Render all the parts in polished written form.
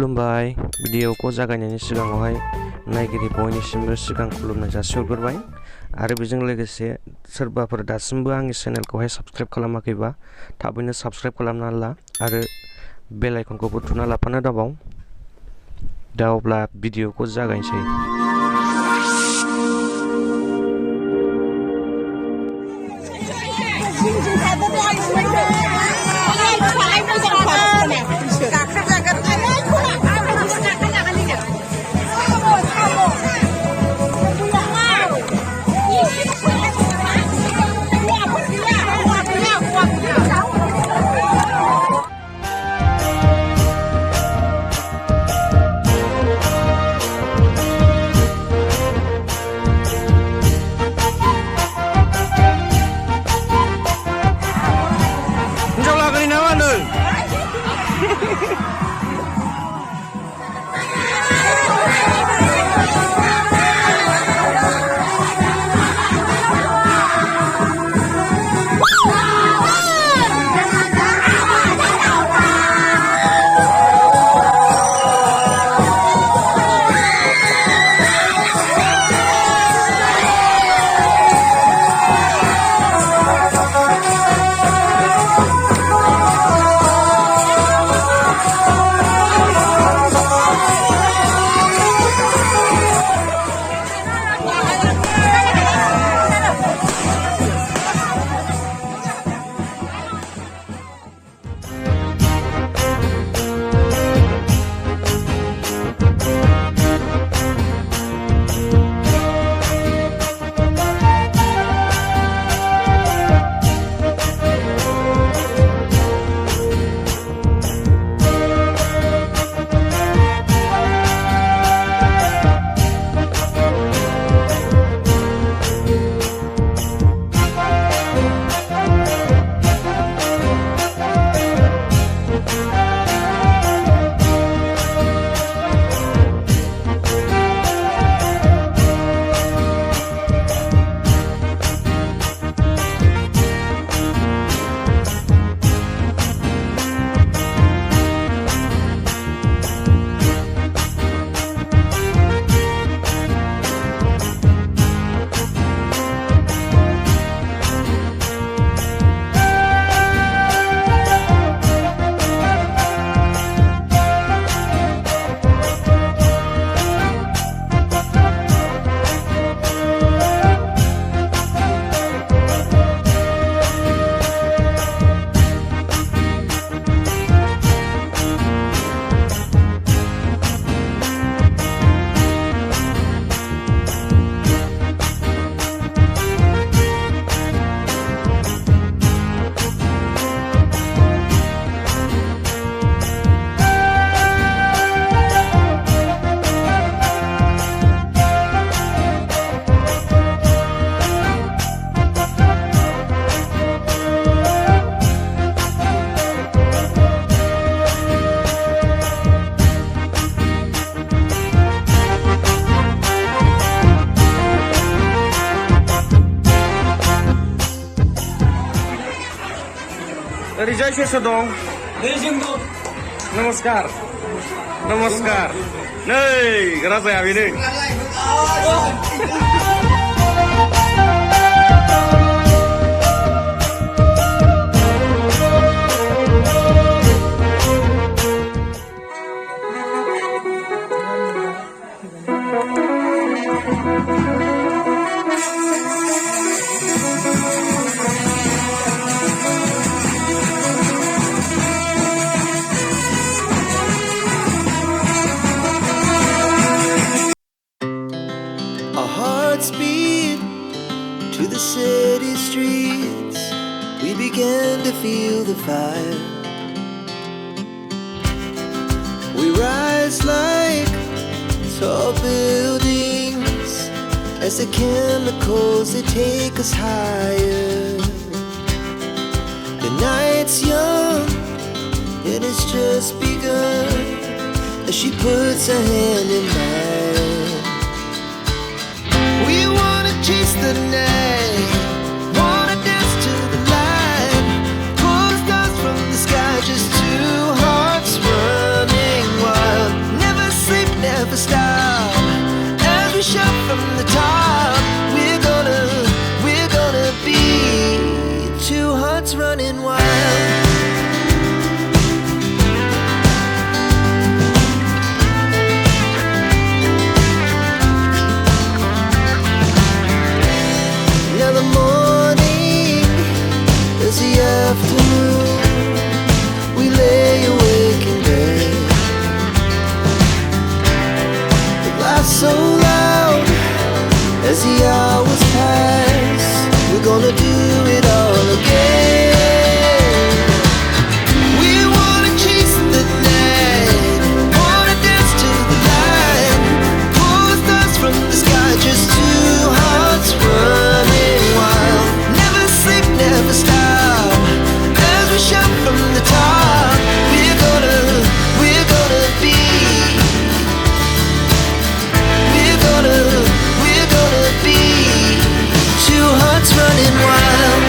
खुलुमबाय भिडिअखौ जागायनायनि सिगाङावहाय नायगिरि बयनिसिमबो सिगां खुलुमनाय जासिहरग्रोबाय आरो बेजों लोगोसे सोरबाफोर दासिमबो आंनि चेनेलखौहाय साबस्क्राइब खालामाखैबा थाबैनो साबस्क्राइब खालामना ला आरो बेल आइकनखौबो थुना लाफानो दाबाव। दा अब्ला भिडिअखौ जागायनोसै। रिजय सोर दं? नमस्कार नमस्कार नै राजाया बेनो। Speed to the city streets, we began to feel the fire. We rise like tall buildings as the chemicals, they take us higher. The night's young and it's just begun as she puts her hand in mine. We wanna chase the night, wanna dance to the light, pull stars from the sky, just two hearts running wild. laugh so loud as the hours pass. We're gonna do it all again. We wanna chase the night, wanna dance to the light, pull the stars from the sky, just two hearts running wild. Never sleep, never stop, as we shout from the top. We're gonna be. We're gonna be two hearts running wild.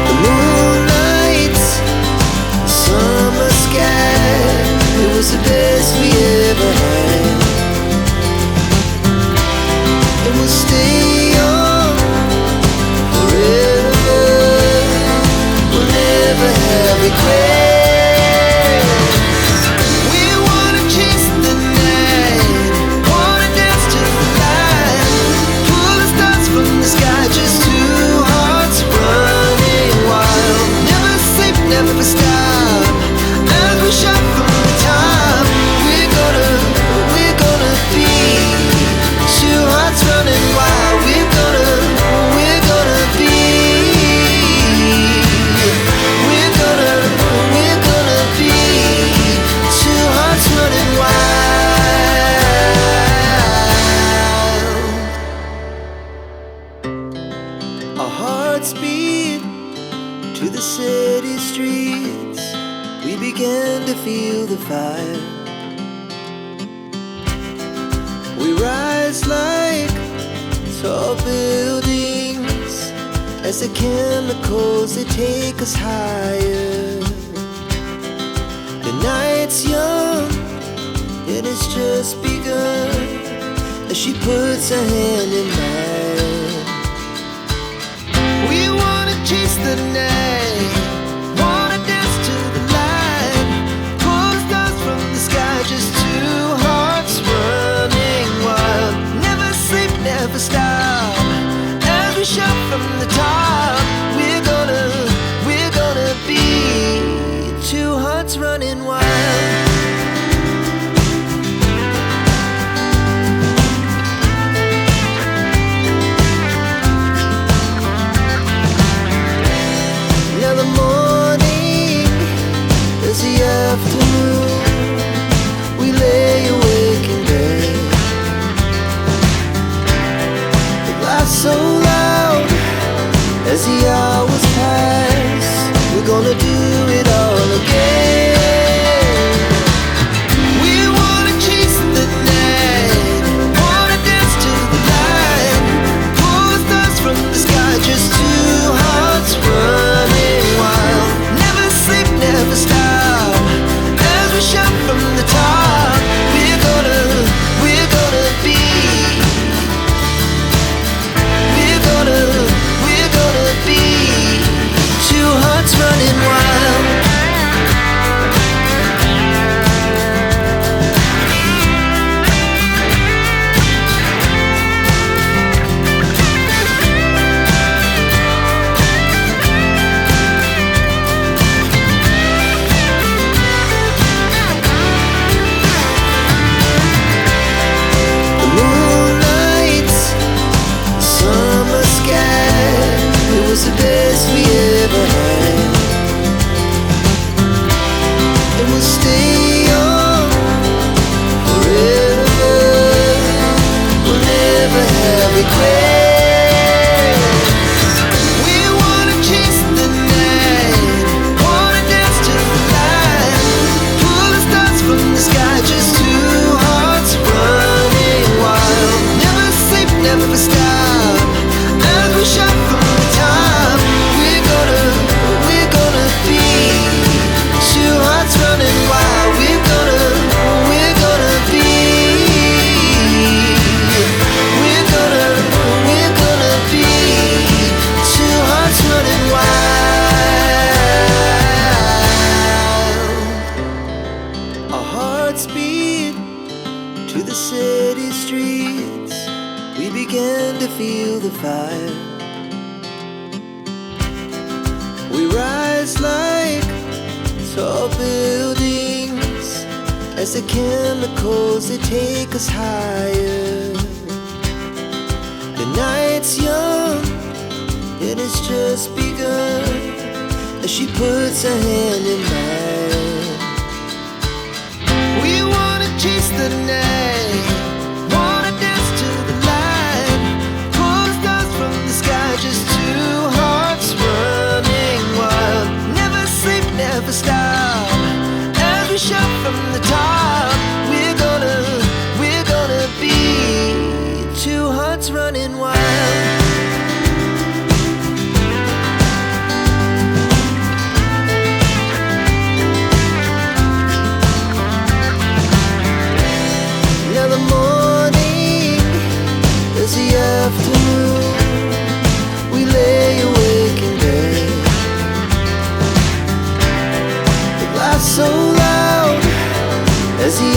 The moonlight, summer sky, it was the best we ever had. And we'll stay on forever. We'll never have regrets. We wanna chase the night, wanna dance to the light, pull the stars from the sky, just two hearts running wild. Never sleep, never stop, as we shout from the top. We're gonna be two hearts running wild. We're gonna be. We're gonna be two hearts running wild. Our hearts beat to the city streets. We began to feel the fire. We rise like tall buildings as the chemicals, they take us higher. The night's young and it's just begun as she puts her hand in mine. We wanna chase the night, wanna dance to the light, pull the stars from the sky, just two hearts running wild. Never sleep, never stop, as we shout from the top. We're gonna be two hearts running wild. Now the morning is the afternoon. We lay awake in bed. We laugh so loud as the hours pass. We're gonna do it all again. We wanna chase the night, wanna dance to the light, pull the stars from the sky, just two hearts running wild. Never sleep, never stop, as we shout from the top. We're gonna be. We're gonna be two hearts running wild. as the chemicals they take us higher. The night's young, it has just begun, as she puts her hand in mine. We wanna chase the night, wanna dance to the light, pull the stars from the sky, just two hearts running wild. Never sleep, never stop, as we shout from the top. We're gonna be two hearts running wild. Now the morning is the afternoon, we lay awake in bed. The laughs so loud as the